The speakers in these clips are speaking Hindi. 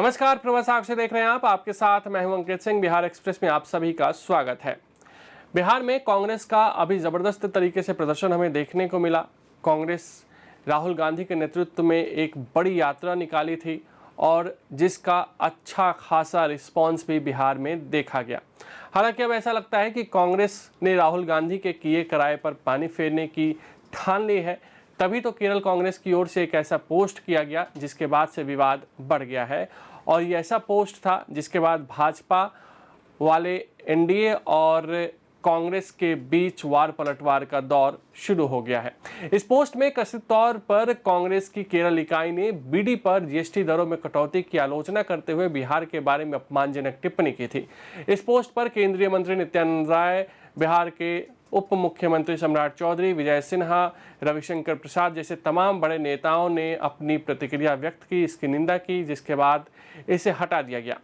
नमस्कार, प्रवास साक्षी देख रहे हैं आप। आपके साथ मैं हूं अंकित सिंह। बिहार एक्सप्रेस में आप सभी का स्वागत है। बिहार में कांग्रेस का अभी जबरदस्त तरीके से प्रदर्शन हमें देखने को मिला। कांग्रेस राहुल गांधी के नेतृत्व में एक बड़ी यात्रा निकाली थी और जिसका अच्छा खासा रिस्पांस भी बिहार में देखा गया। हालांकि अब ऐसा लगता है कि कांग्रेस ने राहुल गांधी के किए कराए पर पानी फेरने की ठान ली है। तभी तो केरल कांग्रेस की ओर से एक ऐसा पोस्ट किया गया जिसके बाद से विवाद बढ़ गया है और ये ऐसा पोस्ट था जिसके बाद भाजपा वाले एनडीए और कांग्रेस के बीच वार पलटवार का दौर शुरू हो गया है। इस पोस्ट में कथित तौर पर कांग्रेस की केरल इकाई ने बीडी पर जीएसटी दरों में कटौती की आलोचना करते हुए बिहार के बारे में अपमानजनक टिप्पणी की थी। इस पोस्ट पर केंद्रीय मंत्री नित्यानंद राय, बिहार के उप मुख्यमंत्री सम्राट चौधरी, विजय सिन्हा, रविशंकर प्रसाद जैसे तमाम बड़े नेताओं ने अपनी प्रतिक्रिया व्यक्त की, इसकी निंदा की, जिसके बाद इसे हटा दिया गया।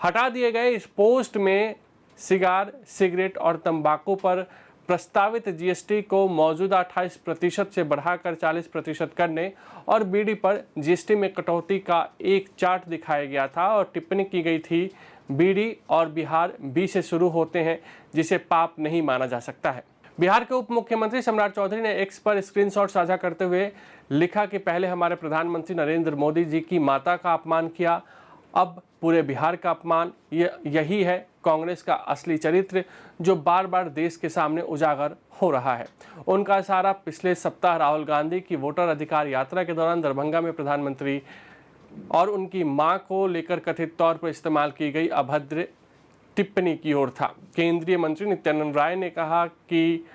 हटा दिए गए इस पोस्ट में सिगरेट और तंबाकू पर प्रस्तावित जीएसटी को मौजूदा 28% से बढ़ाकर 40% करने और बीडी पर जीएसटी में कटौती का एक चार्ट दिखाया गया था और टिप्पणी की गई थी, बीडी और बिहार बी से शुरू होते हैं, जिसे पाप नहीं माना जा सकता है। बिहार के उप मुख्यमंत्री सम्राट चौधरी ने एक्स पर स्क्रीनशॉट साझा करते हुए लिखा कि पहले हमारे प्रधानमंत्री नरेंद्र मोदी जी की माता का अपमान किया, अब पूरे बिहार का अपमान। यही है कांग्रेस का असली चरित्र जो बार बार देश के सामने उजागर हो रहा है। उनका इशारा पिछले सप्ताह राहुल गांधी की वोटर अधिकार यात्रा के दौरान दरभंगा में प्रधानमंत्री और उनकी मां को लेकर कथित तौर पर इस्तेमाल की गई अभद्र टिप्पणी की ओर था। केंद्रीय मंत्री नित्यानंद राय ने कहा कि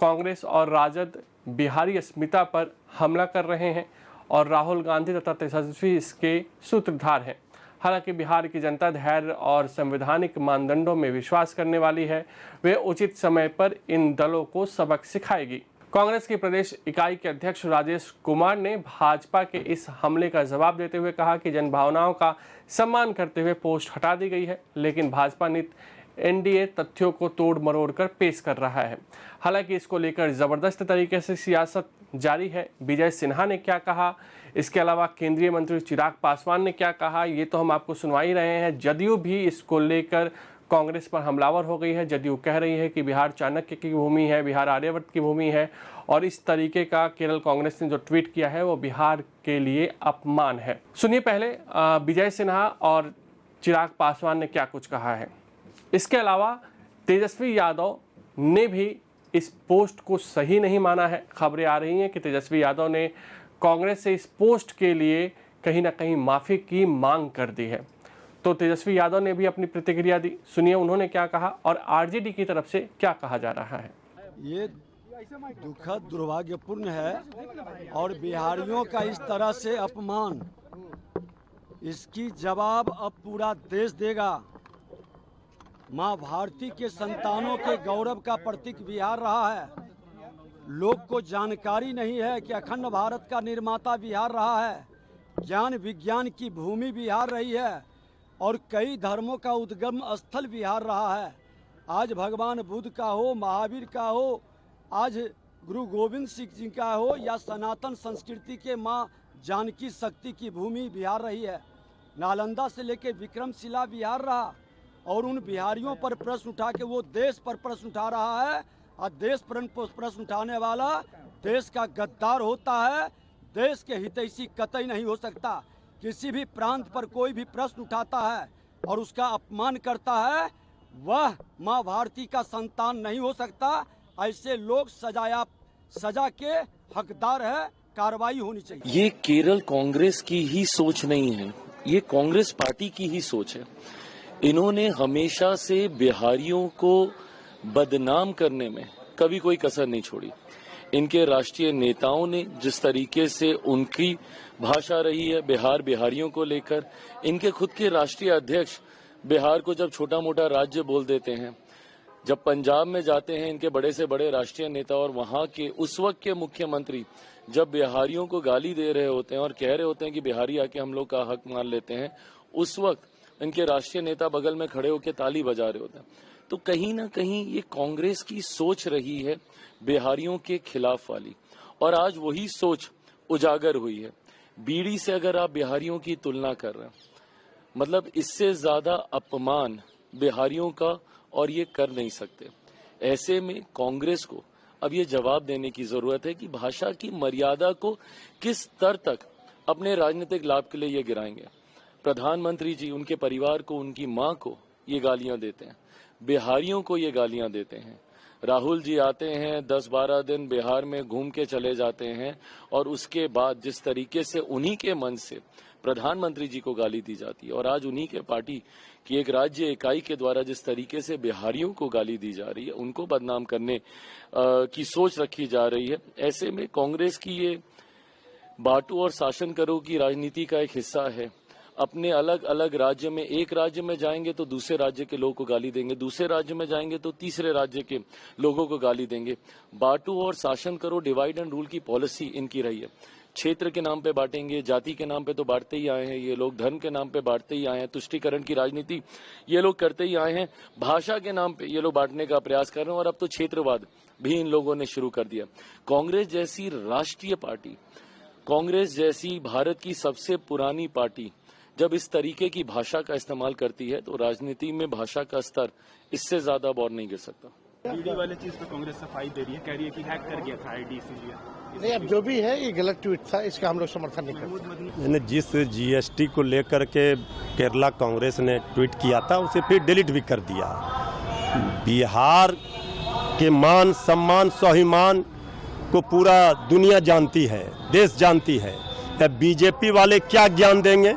कांग्रेस और राजद बिहारी अस्मिता पर हमला कर रहे हैं और राहुल गांधी तथा तेजस्वी इसके सूत्रधार हैं। हालांकि बिहार की जनता धैर्य और संवैधानिक मानदंडों में विश्वास करने वाली है। वे उचित समय पर इन दलों को सबक सिखाएगी। कांग्रेस की प्रदेश इकाई के अध्यक्ष राजेश कुमार ने भाजपा के इस हमले का जवाब देते हुए कहा कि जनभावनाओं का सम्मान करते हुए पोस्ट हटा दी गई है, लेकिन भाजपा नीत एनडीए तथ्यों को तोड़ मरोड़ कर पेश कर रहा है। हालांकि इसको लेकर जबरदस्त तरीके से सियासत जारी है। विजय सिन्हा ने क्या कहा, इसके अलावा केंद्रीय मंत्री चिराग पासवान ने क्या कहा, ये तो हम आपको सुनवा ही रहे हैं। जदयू भी इसको लेकर कांग्रेस पर हमलावर हो गई है। जदयू कह रही है कि बिहार चाणक्य की भूमि है, बिहार आर्यभट्ट की भूमि है और इस तरीके का केरल कांग्रेस ने जो ट्वीट किया है वो बिहार के लिए अपमान है। सुनिए पहले विजय सिन्हा और चिराग पासवान ने क्या कुछ कहा है। इसके अलावा तेजस्वी यादव ने भी इस पोस्ट को सही नहीं माना है। खबरें आ रही हैं कि तेजस्वी यादव ने कांग्रेस से इस पोस्ट के लिए कहीं ना कहीं माफ़ी की मांग कर दी है। तो तेजस्वी यादव ने भी अपनी प्रतिक्रिया दी। सुनिए उन्होंने क्या कहा और आरजेडी की तरफ से क्या कहा जा रहा है। ये दुखद दुर्भाग्यपूर्ण है और बिहारियों का इस तरह से अपमान, इसकी जवाब अब पूरा देश देगा। माँ भारती के संतानों के गौरव का प्रतीक बिहार रहा है। लोग को जानकारी नहीं है कि अखंड भारत का निर्माता बिहार रहा है, ज्ञान विज्ञान की भूमि बिहार रही है और कई धर्मों का उद्गम स्थल बिहार रहा है। आज भगवान बुद्ध का हो, महावीर का हो, आज गुरु गोविंद सिंह जी का हो या सनातन संस्कृति के माँ जानकी शक्ति की भूमि बिहार रही है। नालंदा से लेकर विक्रमशिला बिहार रहा और उन बिहारियों पर प्रश्न उठा के वो देश पर प्रश्न उठा रहा है और देश पर प्रश्न उठाने वाला देश का गद्दार होता है। देश के हितैषी कतई नहीं हो सकता। किसी भी प्रांत पर कोई भी प्रश्न उठाता है और उसका अपमान करता है, वह माँ भारती का संतान नहीं हो सकता। ऐसे लोग सजा के हकदार है, कार्रवाई होनी चाहिए। ये केरल कांग्रेस की ही सोच नहीं है, ये कांग्रेस पार्टी की ही सोच है। इन्होंने हमेशा से बिहारियों को बदनाम करने में कभी कोई कसर नहीं छोड़ी। इनके राष्ट्रीय नेताओं ने जिस तरीके से उनकी भाषा रही है बिहारियों को लेकर, इनके खुद के राष्ट्रीय अध्यक्ष बिहार को जब छोटा मोटा राज्य बोल देते हैं, जब पंजाब में जाते हैं इनके बड़े से बड़े राष्ट्रीय नेता और वहां के उस वक्त के मुख्यमंत्री जब बिहारियों को गाली दे रहे होते हैं और कह रहे होते हैं कि बिहारी आके हम लोग का हक मान लेते हैं, उस वक्त इनके राष्ट्रीय नेता बगल में खड़े होकर ताली बजा रहे होते हैं। तो कहीं ना कहीं ये कांग्रेस की सोच रही है बिहारियों के खिलाफ वाली, और आज वही सोच उजागर हुई है। बीड़ी से अगर आप बिहारियों की तुलना कर रहे हैं मतलब इससे ज्यादा अपमान बिहारियों का और ये कर नहीं सकते। ऐसे में कांग्रेस को अब ये जवाब देने की जरूरत है कि भाषा की मर्यादा को किस स्तर तक अपने राजनीतिक लाभ के लिए ये गिराएंगे। प्रधानमंत्री जी उनके परिवार को, उनकी मां को ये गालियां देते हैं, बिहारियों को ये गालियां देते हैं। राहुल जी आते हैं 10-12 दिन बिहार में घूम के चले जाते हैं और उसके बाद जिस तरीके से उन्हीं के मन से प्रधानमंत्री जी को गाली दी जाती है और आज उन्हीं के पार्टी की एक राज्य इकाई के द्वारा जिस तरीके से बिहारियों को गाली दी जा रही है, उनको बदनाम करने की सोच रखी जा रही है। ऐसे में कांग्रेस की ये बांटो और शासन करो की राजनीति का एक हिस्सा है। अपने अलग अलग राज्य में, एक राज्य में जाएंगे तो दूसरे राज्य के लोगों को गाली देंगे, दूसरे राज्य में जाएंगे तो तीसरे राज्य के लोगों को गाली देंगे। बांटो और शासन करो, डिवाइड एंड रूल की पॉलिसी इनकी रही है। क्षेत्र के नाम पे बांटेंगे, जाति के नाम पे तो बांटते ही आए हैं ये लोग, धर्म के नाम पे बांटते ही आए हैं, तुष्टीकरण की राजनीति ये लोग करते ही आए हैं, भाषा के नाम पे ये लोग बांटने का प्रयास कर रहे हैं और अब तो क्षेत्रवाद भी इन लोगों ने शुरू कर दिया। कांग्रेस जैसी राष्ट्रीय पार्टी, कांग्रेस जैसी भारत की सबसे पुरानी पार्टी जब इस तरीके की भाषा का इस्तेमाल करती है तो राजनीति में भाषा का स्तर इससे ज्यादा और नहीं गिर सकता। ईडी वाले चीज पे कांग्रेस सफाई दे रही है, कह रही है कि हैक कर गया था आईडी, इसीलिए नहीं, अब जो भी है ये गलत ट्वीट था, इसका हम लोग समर्थन नहीं करते। मैंने जिस जीएसटी को लेकर के केरला कांग्रेस ने ट्वीट किया था उसे फिर डिलीट भी कर दिया। बिहार के मान सम्मान स्वाभिमान को पूरा दुनिया जानती है, देश जानती है। बीजेपी वाले क्या ज्ञान देंगे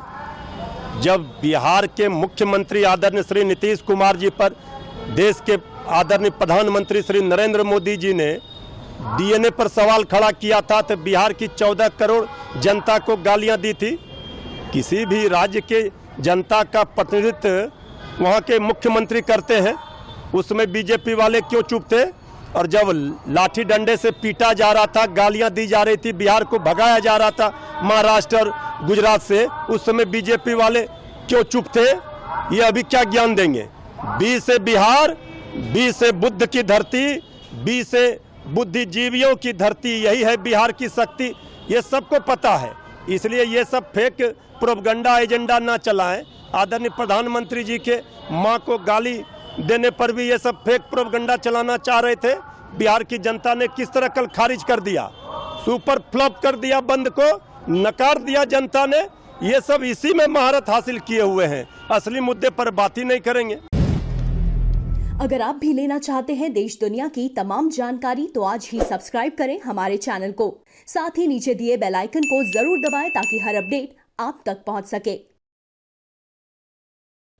जब बिहार के मुख्यमंत्री आदरणीय श्री नीतीश कुमार जी पर देश के आदरणीय प्रधानमंत्री श्री नरेंद्र मोदी जी ने डीएनए पर सवाल खड़ा किया था तो बिहार की 14 करोड़ जनता को गालियां दी थी। किसी भी राज्य के जनता का प्रतिनिधित्व वहां के मुख्यमंत्री करते हैं, उसमें बीजेपी वाले क्यों चुप थे? और जब लाठी डंडे से पीटा जा रहा था, गालियां दी जा रही थी, बिहार को भगाया जा रहा था महाराष्ट्र और गुजरात से, उस समय बीजेपी वाले क्यों चुप थे? ये अभी क्या ज्ञान देंगे? बी से बिहार, बी से बुद्ध की धरती, बी से बुद्धिजीवियों की धरती, यही है बिहार की शक्ति। ये सबको पता है, इसलिए ये सब फेक प्रोपगंडा एजेंडा ना चलाएं। आदरणीय प्रधानमंत्री जी के मां को गाली देने पर भी ये सब फेक प्रोपगंडा चलाना चाह रहे थे। बिहार की जनता ने किस तरह कल खारिज कर दिया, सुपर फ्लॉप कर दिया, बंद को नकार दिया जनता ने। ये सब इसी में महारत हासिल किए हुए हैं, असली मुद्दे पर बात ही नहीं करेंगे। अगर आप भी लेना चाहते हैं देश दुनिया की तमाम जानकारी तो आज ही सब्सक्राइब करें हमारे चैनल को। साथ ही नीचे दिए बेल आइकन को जरूर दबाएं ताकि हर अपडेट आप तक पहुंच सके।